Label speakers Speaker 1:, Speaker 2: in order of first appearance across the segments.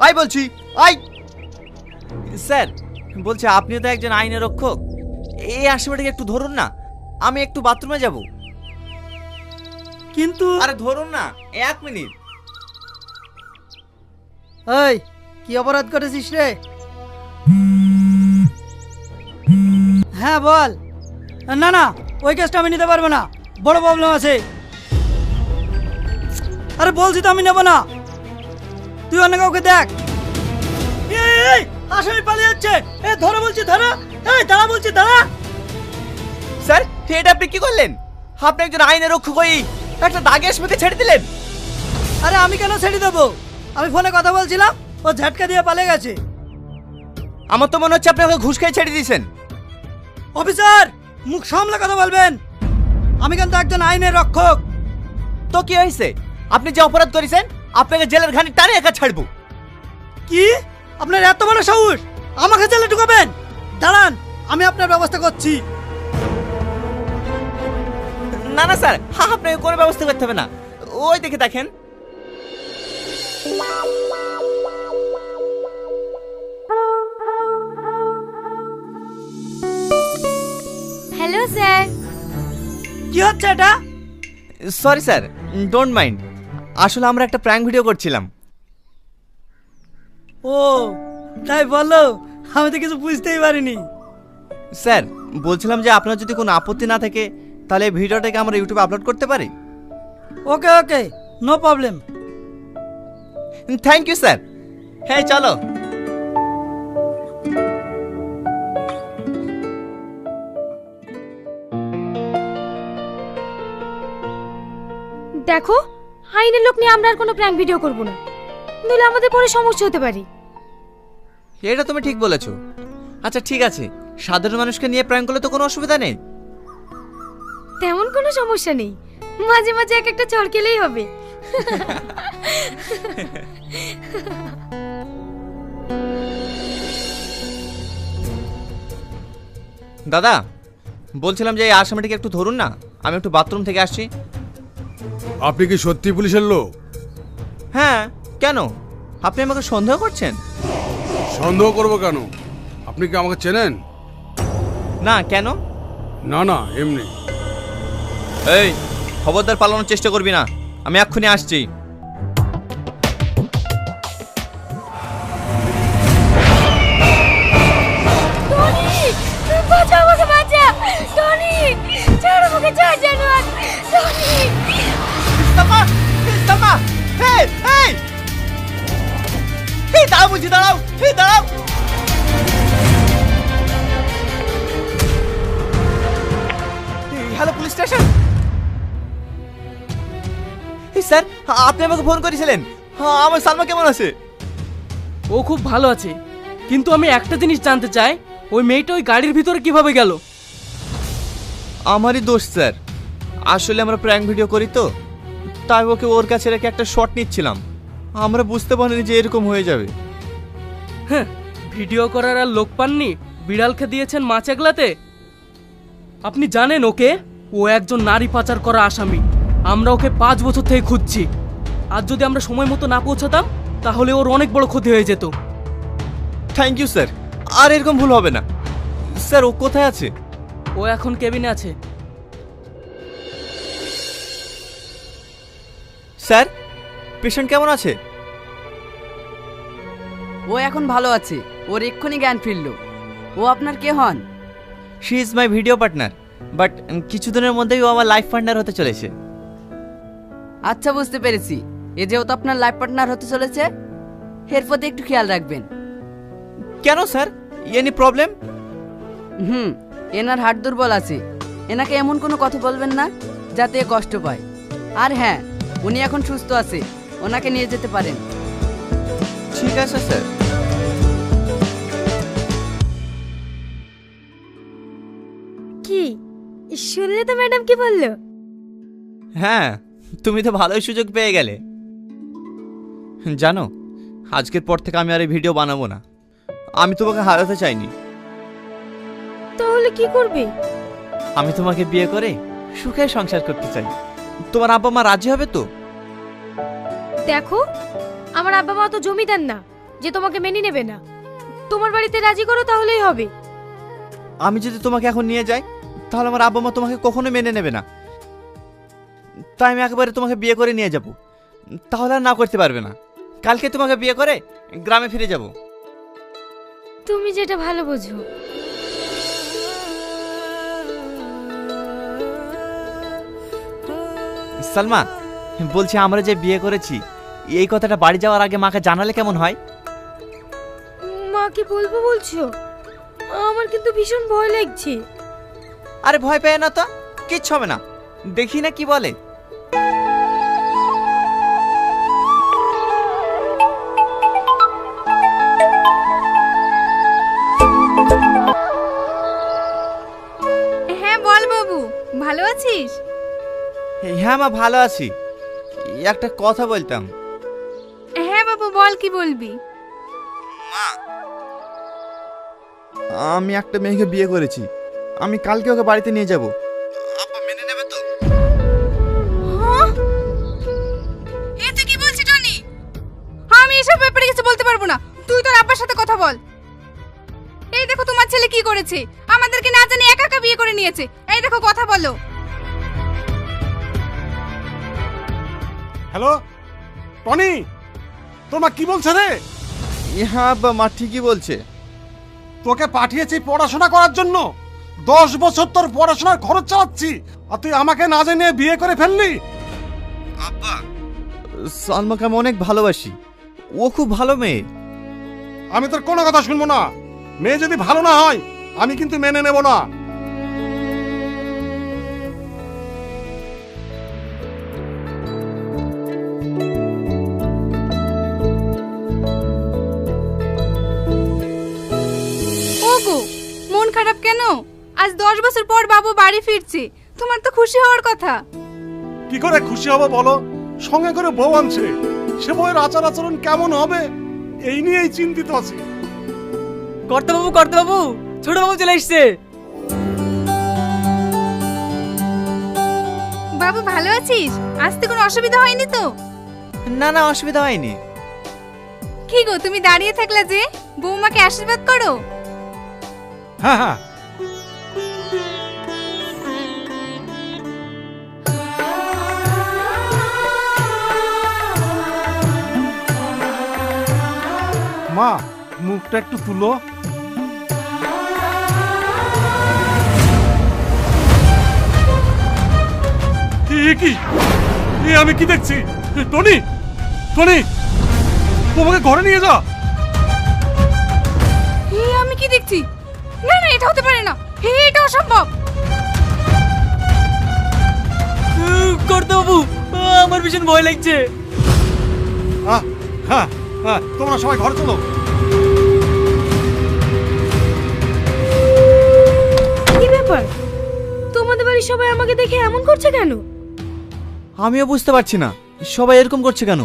Speaker 1: আয় বলছি, আয়। স্যার বলছি আপনিও তো একজন আইনের রক্ষক, এই আসামিটাকে একটু ধরুন না, আমি একটু বাথরুমে যাব।
Speaker 2: কিন্তু
Speaker 1: আরে ধরুন না, 1 মিনিট।
Speaker 2: এই কি অপরাধ করেছিস রে? হ্যাঁ বল। না না, ওই কেসটা আমি নিতে পারবো না, বড় প্রবলেম আছে। আরে বলছি তো আমি নেব না, তুই অন্য কাউকে দেখ। এই আসামি পালিয়ে যাচ্ছে, এ ধরো বলছি ধরো। এই দাঁড়া বলছি দাঁড়া।
Speaker 1: স্যার এটা আপনি কি করলেন? আপনি একজন আইনের রক্ষক হয়ে একটা দাগে আসামিকে ছেড়ে দিলেন।
Speaker 2: আরে আমি কেন ছেড়ে দেবো? আমি ফোনে কথা বলছিলাম, ও ঝাটকা দিয়ে পালিয়ে গেছে।
Speaker 1: আমার তো মনে হচ্ছে আপনি ওকে ঘুষ খেয়ে ছেড়ে দিয়েছেন।
Speaker 2: অফিসার মুখ সামলে কথা বলবেন, আমি কিন্তু একজন আইনের রক্ষক।
Speaker 1: তো কি হয়েছে? আপনি যে অপরাধ করেছেন আপনাকে জেলের ঘানি টানে একা ছাড়বো।
Speaker 2: কি আপনার এত বড় সাহস, আমাকে জেলে ঢুকাবেন? দাঁড়ান আমি আপনার ব্যবস্থা করছি।
Speaker 1: না না স্যার, আপনাকে কোনো ব্যবস্থা করতে হবে না, ওই দেখে দেখেন।
Speaker 3: Hello sir.
Speaker 2: কি হচ্ছে এটা?
Speaker 1: সরি স্যার, ডোন্ট মাইন্ড, আসলে আমরা একটা প্র্যাঙ্ক ভিডিও করছিলাম।
Speaker 2: ও তাই বলো, আমি তো কিছু বুঝতেই পারিনি।
Speaker 1: স্যার বলছিলাম যে আপনার যদি কোনো আপত্তি না থাকে তাহলে এই ভিডিওটাকে আমরা ইউটিউবে আপলোড করতে পারি।
Speaker 2: Okay okay, no problem.
Speaker 1: Thank you sir. হ্যাঁ চলো।
Speaker 3: দেখো, আইনের লোক নিয়ে আমরা আর কোনো প্র্যাঙ্ক ভিডিও করব না, নইলে আমাদের পরে সমস্যা হতে পারে।
Speaker 1: এটা তুমি ঠিক বলেছো। আচ্ছা ঠিক আছে, সাধারণ মানুষকে নিয়ে প্র্যাঙ্ক করলে তো কোনো অসুবিধা নেই।
Speaker 3: তেমন কোনো সমস্যা নেই, মাঝে মাঝে এক একটা চড় খেলেই হবে।
Speaker 1: দাদা বলছিলাম যে এই আসামিটাকে একটু ধরুন না, আমি একটু বাথরুম থেকে আসছি।
Speaker 4: আপনি কি সত্যি পুলিশের লোক?
Speaker 1: হ্যাঁ কেন, আপনি আমাকে সন্দেহ করছেন?
Speaker 4: সন্দেহ করবো কেন? আপনি কি আমাকে চেনেন?
Speaker 1: না কেন?
Speaker 4: না না, এমনি।
Speaker 1: এই খবরদার পালানোর চেষ্টা করবি না, আমি এক্ষুনি আসছি।
Speaker 3: টনি, বাঁচা আমাকে, বাঁচা টনি, ছাড় আমাকে, ছাড় জানোয়ার টনি।
Speaker 1: ইস্তামা, ইস্তামা, এই এই এই দাঁড়াও বলছি, দাঁড়াও, এই দাঁড়াও। Hello police station. স্যার আপনি আমাকে ফোন করেছিলেন, আমার সালমা কেমন আছে?
Speaker 5: ও খুব ভালো আছে, কিন্তু আমি একটা জিনিস জানতে চাই, ওই মেয়েটা ওই গাড়ির ভিতরে কিভাবে গেল?
Speaker 1: আমারই দোষ স্যার, আসলে আমরা প্র্যাঙ্ক ভিডিও করি তো, তাই ওকে ওর কাছে রেখে একটা শট নিচ্ছিলাম, আমরা বুঝতে পারিনি যে এরকম হয়ে যাবে।
Speaker 5: হ্যাঁ, ভিডিও করার আর লোক পাননি, বিড়ালকে দিয়েছেন মাছ এগলাতে। আপনি জানেন ওকে, ও একজন নারী পাচার করা আসামি। আমরা ওকে 5 বছর থেকে খুঁজছি, আর যদি আমরা সময় মতো না পৌঁছাতাম তাহলে ওর অনেক বড় ক্ষতি হয়ে যেত।
Speaker 1: থ্যাংক ইউ স্যার, আর এরকম ভুল হবে না। স্যার ও কোথায় আছে?
Speaker 5: ও এখন কেবিনে আছে।
Speaker 1: স্যার পেশেন্ট কেমন আছে?
Speaker 6: ও এখন ভালো আছে, ওর এক্ষুনি জ্ঞান ফিরল। ও আপনার কে হন?
Speaker 1: She is my video partner, but কিছুদিনের মধ্যেই ও আমার লাইফ পার্টনার হতে চলেছে।
Speaker 6: আচ্ছা বুঝতে পেরেছি, এ যেহেতু আপনার লাইফ পার্টনার হতে চলেছে, এর প্রতি একটু খেয়াল রাখবেন।
Speaker 1: কেন স্যার, এনি প্রবলেম?
Speaker 6: এনার হার্ট দুর্বল আছে, এনাকে এমন কোনো কথা বলবেন না যাতে এ কষ্ট পায়। আর হ্যাঁ, উনি এখন সুস্থ আছে, ওনাকে নিয়ে যেতে পারেন।
Speaker 1: ঠিক আছে স্যার।
Speaker 3: কি শুনলে তো ম্যাডাম কি বললো?
Speaker 1: হ্যাঁ, তুমি তো ভালোই সুযোগ পেয়ে গেলে। জানো, আজকের পর থেকে আমি আর এই ভিডিও বানাবো না, আমি তোমাকে হারাতে চাইনি।
Speaker 3: তাহলে কি করবে?
Speaker 1: আমি তোমাকে বিয়ে করে সুখে সংসার করতে চাই। তোমার আব্বা মা রাজি হবে তো?
Speaker 3: দেখো, আমার আব্বা মা তো জমিদার না, যে তোমাকে মেনে নেবে না। তোমার বাড়িতে রাজি করো তাহলেই হবে।
Speaker 1: আমি যদি তোমাকে এখন নিয়ে যাই তাহলে আমার আব্বা মা তোমাকে কখনো মেনে নেবে না। তাই আমি একেবারে তোমাকে বিয়ে করে নিয়ে যাব, তাহলে আর না করতে পারবে না। কালকে তোমাকে বিয়ে করে গ্রামে ফিরে যাব।
Speaker 3: তুমি যেটা ভালো বোঝো।
Speaker 1: সালমা, বলছি আমরা যে বিয়ে করেছি এই কথাটা বাড়ি যাওয়ার আগে মাকে জানালে কেমন হয়?
Speaker 3: মাকে বলবো বলছো? আমার কিন্তু ভীষণ ভয় লাগছে।
Speaker 1: আরে ভয় পেয়ে না তো, কিচ্ছু হবে না, দেখি না কি বলে।
Speaker 7: হ্যাঁ বল বাবু, ভালো আছিস?
Speaker 1: হ্যাঁ মা, ভালো আছি। একটা কথা বলতাম।
Speaker 7: হ্যাঁ বাবু বল, কি বলবি?
Speaker 1: আমি একটা মেয়েকে বিয়ে করেছি, আমি কালকে ওকে বাড়িতে নিয়ে যাব। আব্বা মেনে নেবে তো?
Speaker 7: এ তুই কি বলছিস টনি? আমি এসব ব্যাপারে কিছু বলতে পারবো না, তুই তোর আব্বার সাথে কথা বল। এই দেখো তোমার ছেলে কি করেছে, আমাদেরকে না জানি একা একা বিয়ে করে নিয়েছে। এই দেখো, কথা বলো।
Speaker 4: হ্যালো টনি, তোর মা কি বলছে রে?
Speaker 1: হ্যাঁ আব্বা, মা ঠিকই বলছে।
Speaker 4: তোকে পাঠিয়েছি পড়াশোনা করার জন্য, 10 বছর তোর পড়াশোনার খরচ চালাচ্ছি, আর তুই আমাকে না জানিয়ে বিয়ে করে ফেললি।
Speaker 1: আব্বা, সালমাকে আমি অনেক ভালোবাসি, ও খুব ভালো মেয়ে।
Speaker 4: আমি তোর কোনো কথা শুনবো না। মেয়ে যদি ভালো না হয় আমি কিন্তু মেনে নেব না।
Speaker 7: ওগো, মন খারাপ কেন? আজ 10 বছর পর বাবু বাড়ি ফিরছে, তোমার তো খুশি হওয়ার কথা।
Speaker 4: কি করে খুশি হবো বলো? সঙ্গে করে বউ আনছে, সে বউয়ের আচার আচরণ কেমন হবে এই নিয়েই চিন্তিত আছি।
Speaker 2: করতে বাবু, ছোট বাবু চলে এসছে।
Speaker 7: বাবু ভালো আছিস? আসতে কোনো অসুবিধা হয়নি তো?
Speaker 1: না না, অসুবিধা হয়নি।
Speaker 7: কি গো, তুমি দাঁড়িয়ে থাকলে যে? বৌমাকে আশীর্বাদ করো।
Speaker 4: হ্যাঁ হ্যাঁ, মা মুখটা একটু তুলো। কি এ আমি কি দেখছি? টনি, তোমাকে ঘরে নিয়ে যা।
Speaker 7: আমি কি দেখছি? না না, এটা হতে পারে না, এটা অসম্ভব।
Speaker 2: করতে বাবু, আমার ভীষণ ভয় লাগছে।
Speaker 4: হ্যাঁ হ্যাঁ হ্যাঁ, তোমরা সবাই ঘরে চলো।
Speaker 3: কি ব্যাপার? তোমাদের বাড়ির সবাই আমাকে দেখে এমন করছে কেন?
Speaker 1: আমিও বুঝতে পারছি না সবাই এরকম করছে কেন।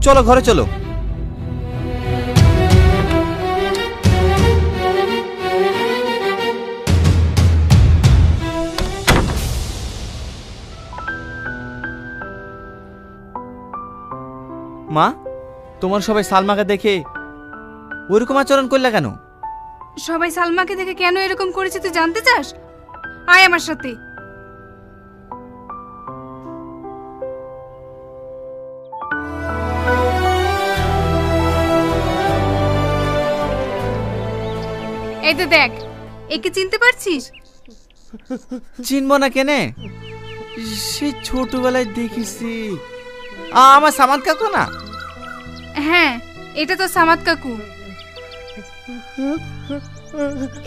Speaker 1: চলো ঘরে চলো। মা, তোমার সবাই সালমাকে দেখে ওরকম আচরণ করলে কেন?
Speaker 7: সবাই সালমাকে দেখে কেন এরকম করেছে তুই জানতে চাস? আয় আমার সাথে। এই তো দেখ, একে চিনতে পারছিস?
Speaker 1: চিনবো না কেনে, সে ছোটবেলায় দেখেছি। আমার সামাদ কাকু না?
Speaker 7: হ্যাঁ, এটা তো সামাদ কাকু।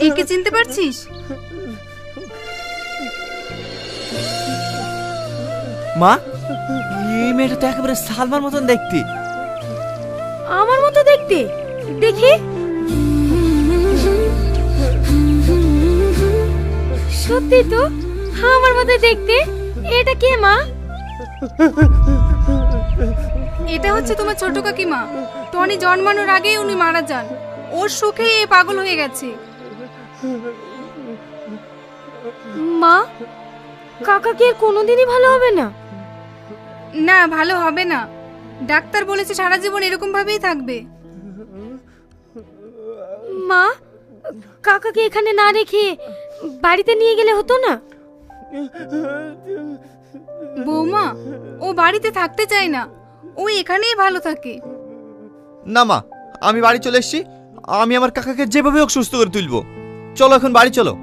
Speaker 7: একে চিনতে পারছিস?
Speaker 1: মা, এই মেয়েটা তো একেবারে সালমার মতন দেখতে।
Speaker 3: আমার মতো দেখতে? দেখি। সত্যি তো আমার মতো দেখতে। এটা কে মা?
Speaker 7: এটা হচ্ছে তোমার ছোট কাকিমা। টনি জন্মানোর আগেই উনি মারা যান, ওর সুখেই এই পাগল হয়ে গেছে।
Speaker 3: মা, কাকা কি আর কোনোদিনই ভালো হবে না?
Speaker 7: না, ভালো হবে না। ডাক্তার বলেছে সারা জীবন এরকম ভাবেই থাকবে।
Speaker 3: মা, কাকাকে এখানে না রেখে বাড়িতে নিয়ে গেলে হতো না?
Speaker 7: বৌমা, ও বাড়িতে থাকতে চায় না, ও এখানেই ভালো থাকে।
Speaker 1: না মা, আমি বাড়ি চলে এসেছি। আমি আমার কাকাকে যেভাবে হোক সুস্থ করে তুলবো। চলো এখন বাড়ি চলো।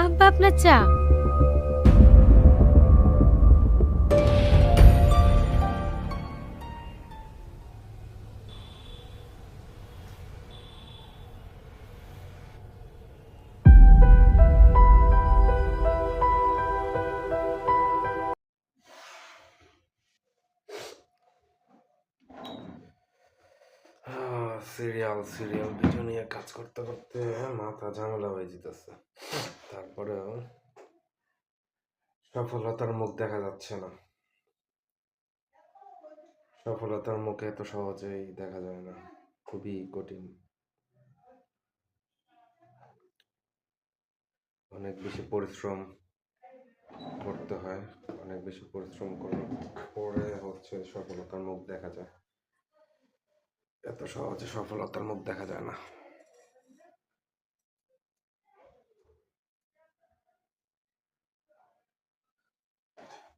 Speaker 3: আব্বা, আপনার চা।
Speaker 8: সিরিয়াল সিরিয়াল ভিডিও নিয়ে কাজ করতে করতে মাথা ঝামেলা হয়ে যেতেছে। তারপরেও সফলতার মুখ দেখা যাচ্ছে না। সফলতার মুখ এত সহজেই দেখা যায় না, খুবই কঠিন। অনেক বেশি পরিশ্রম করতে হয়, অনেক বেশি পরিশ্রম করার পরে হচ্ছে সফলতার মুখ দেখা যায়। এত সহজে সফলতার মুখ দেখা যায় না।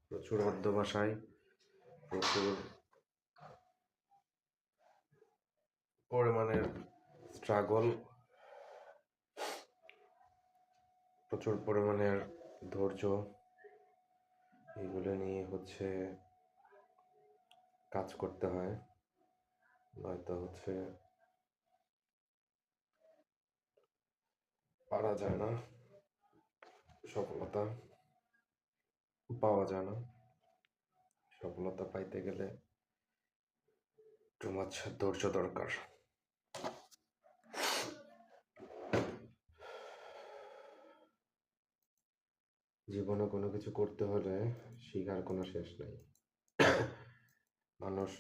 Speaker 8: প্রচুর অধ্যবসায়, প্রচুর পরিমাণের স্ট্রাগল, প্রচুর পরিমাণের ধৈর্য, এগুলো নিয়ে হচ্ছে কাজ করতে হয়। নয়তো হচ্ছে পারা যায় না, সফলতা পাওয়া যায় না। সফলতা পাইতে গেলে টু মাচ ধৈর্য দরকার। জীবনে কোনো কিছু করতে হলে শিখার কোনো শেষ নেই। মানুষ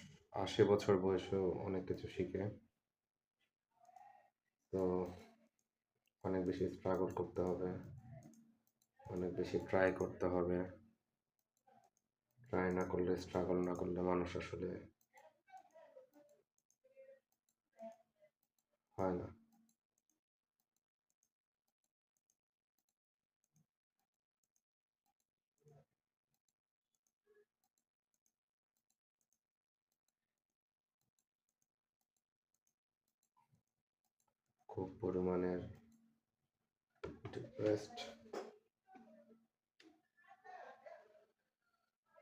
Speaker 8: 80 বছর বয়সেও অনেক কিছু শিখে। তো অনেক বেশি স্ট্রাগল করতে হবে, অনেক বেশি ট্রাই করতে হবে। ট্রাই না করলে, স্ট্রাগল না করলে মানুষ আসলে হয় না। খুব পরিমাণের ডিপ্রেসড,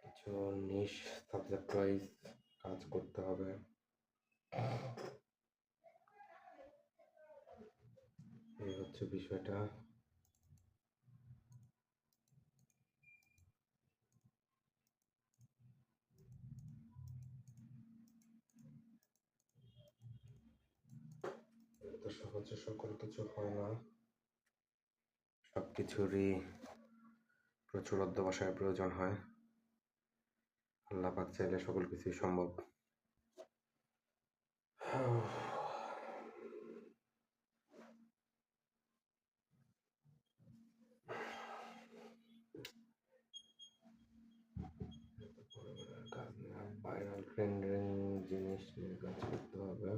Speaker 8: কিছু নিশ সাবজেক্ট ওয়াইজ কাজ করতে হবে। এই হচ্ছে বিষয়টা। তো সহজে সকল কিছু হয় না, সবকিছুরই প্রচুর অধ্যবসায়ের প্রয়োজন হয়। আল্লাহ পাক চাইলে সকল কিছুই সম্ভব। কাজ নিয়ে ভাইরাল ট্রেন্ডিং জিনিস নিয়ে কাজ করতে হবে।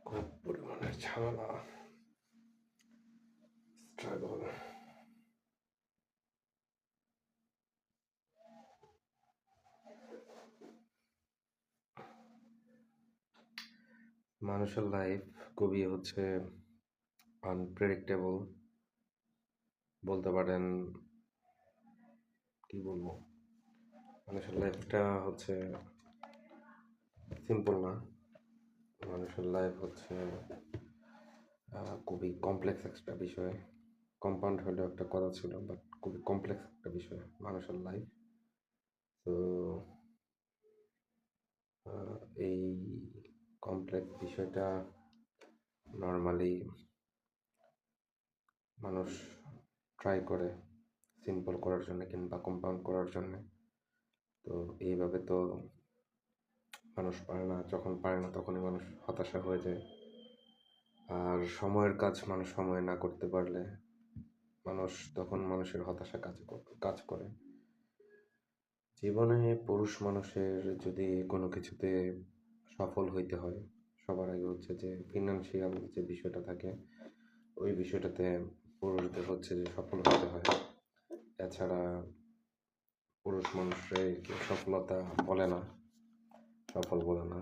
Speaker 8: খুব পরিমাণের ঝামেলা, স্ট্রাগল। মানুষের লাইফ খুবই হচ্ছে আনপ্রেডিক্টেবল বলতে পারেন। কি বলবো, মানুষের লাইফটা হচ্ছে সিম্পল না। মানুষের লাইফ হচ্ছে খুবই কমপ্লেক্স একটা বিষয়। কম্পাউন্ড হলেও একটা কথা ছিল, বাট খুবই কমপ্লেক্স একটা বিষয় মানুষের লাইফ। তো এই কমপ্লেক্স বিষয়টা নর্মালি মানুষ ট্রাই করে সিম্পল করার জন্য কিংবা কম্পাউন্ড করার জন্য। তো এইভাবে তো মানুষ পারে না, যখন পারে না তখনই মানুষ হতাশা হয়ে যায়। আর সময়ের কাজ মানুষ সময়ে না করতে পারলে মানুষ তখন মানুষের হতাশা কাজ করে। জীবনে পুরুষ মানুষের যদি কোনো কিছুতে সফল হইতে হয়, সবার আগে হচ্ছে যে ফিনান্সিয়াল যে বিষয়টা থাকে, ওই বিষয়টাতে পুরুষদের হচ্ছে যে সফল হতে হয়। এছাড়া পুরুষ মানুষের কেউ সফলতা বলে না, সফল বলে না।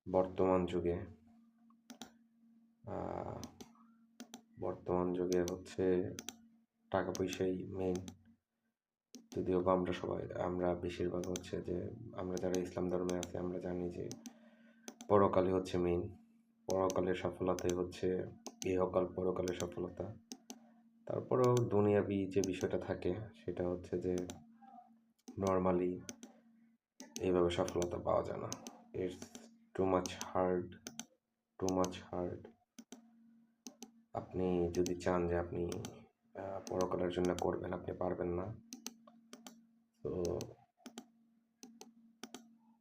Speaker 8: বর্তমান যুগে হচ্ছে টাকা পয়সাই মেইন। যদিও বা আমরা বেশিরভাগ হচ্ছে যে আমরা যারা ইসলাম ধর্মে আছি আমরা জানি যে পরকালই হচ্ছে মেইন। পরকালের সফলতাই হচ্ছে ইহকাল পরকালের সফলতা। তারপরেও দুনিয়াবি যে বিষয়টা থাকে সেটা হচ্ছে যে নর্মালি এইভাবে সফলতা পাওয়া যায় না। It's too much hard. আপনি যদি চান যে আপনি পরকালের জন্য করবেন, আপনি পারবেন না। তো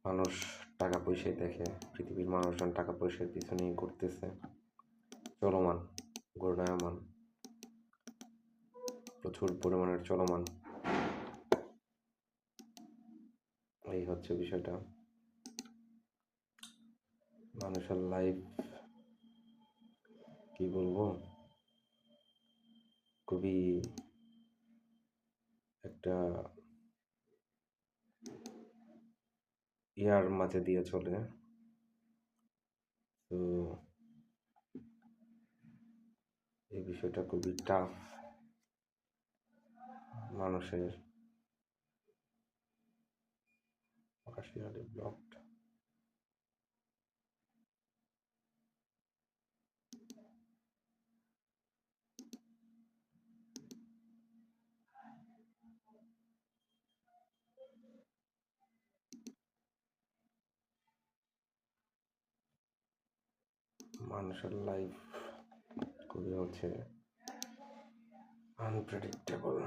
Speaker 8: মানুষ টাকা পয়সায় দেখে, পৃথিবীর মানুষজন টাকা পয়সার পিছনেই ঘুরতেছে, চলমান, ঘূর্ণায়মান, প্রচুর পরিমাণের চলমান। এই হচ্ছে বিষয়টা। মানুষের লাইফ কি বলবো, খুবই একটা ইয়ার মাঝে দিয়ে চলে। তো এই বিষয়টা খুবই টাফ মানুষের। ব্লকড। মানুষের লাইফ খুবই হচ্ছে আনপ্রেডিক্টেবল।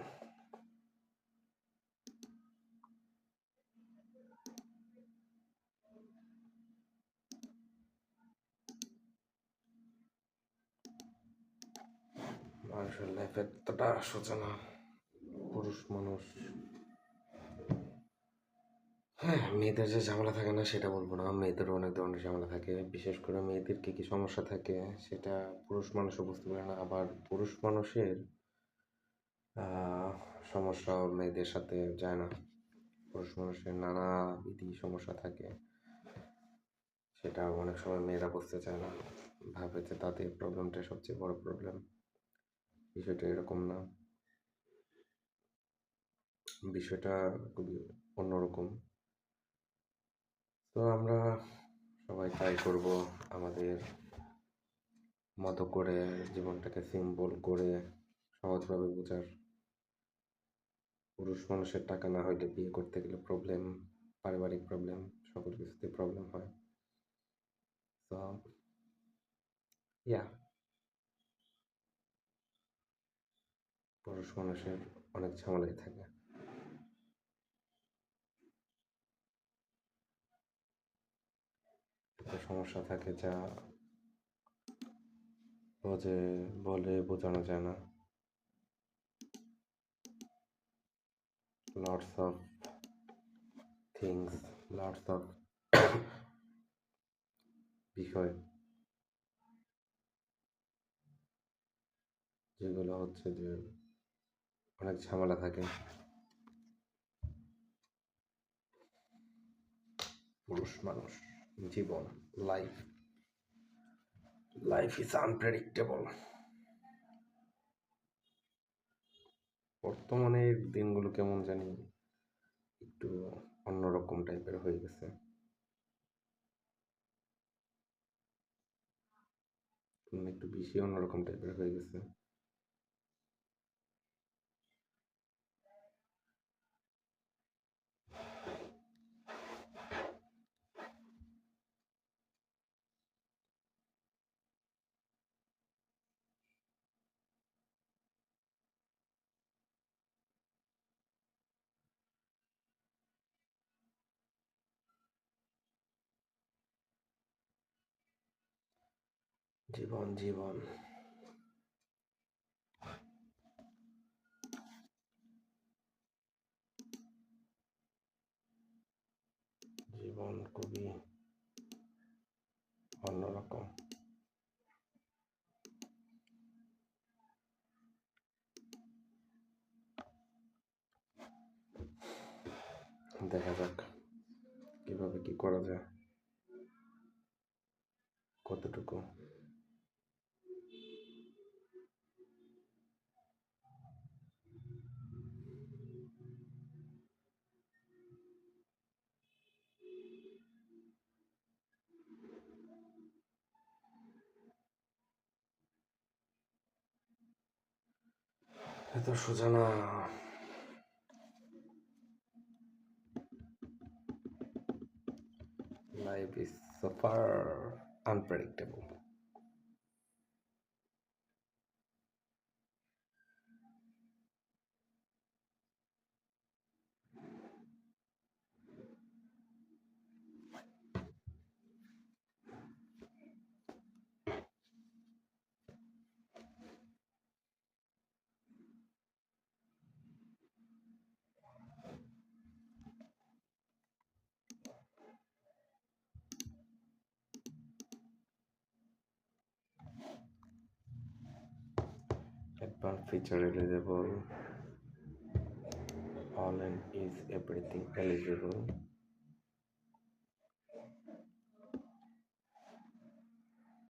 Speaker 8: মানুষের লাইফ এতটা সোজা না। পুরুষ মানুষ, হ্যাঁ, মেয়েদের যে ঝামেলা থাকে না সেটা বলবো না, মেয়েদেরও অনেক ধরনের ঝামেলা থাকে। বিশেষ করে মেয়েদের কি সমস্যা থাকে সেটা পুরুষ মানুষও বুঝতে পারে না। আবার পুরুষ মানুষের সমস্যা মেয়েদের সাথে যায় না। পুরুষ মানুষের নানাবিধি সমস্যা থাকে, সেটা অনেক সময় মেয়েরা বুঝতে চায় না, ভাবে যে তাদের প্রবলেমটা সবচেয়ে বড় প্রবলেম। বিষয়টা এরকম না, বিষয়টা খুবই অন্যরকম। তো আমরা সবাই ট্রাই করব আমাদের মতো করে জীবনটাকে সিম্পল করে সহজভাবে বোঝার। পুরুষ মানুষের টাকা না হইলে বিয়ে করতে গেলে প্রবলেম, পারিবারিক প্রবলেম, সকল কিছুতে প্রবলেম হয়। তো ইয়া, পুরুষ মানুষের অনেক ঝামেলাই থাকে। একটা সমস্যা থাকে যা বলে বোঝানো যায় না। Lots of things, lots of বিষয় যেগুলো হচ্ছে যে অনেক ঝামেলা থাকে। পুরুষ মানুষ জীবন, লাইফ, লাইফ ইজ আনপ্রেডিক্টেবল। বর্তমানের দিনগুলো কেমন জানি একটু অন্যরকম টাইপের হয়ে গেছে, একটু বেশি অন্যরকম টাইপের হয়ে গেছে। জীবন জীবন জীবন খুবই অন্যরকম। দেখা যাক কিভাবে কি করা যায়, কতটুকু। এত সোজা না। Life is so far unpredictable. Advanced feature eligible. All and is everything eligible.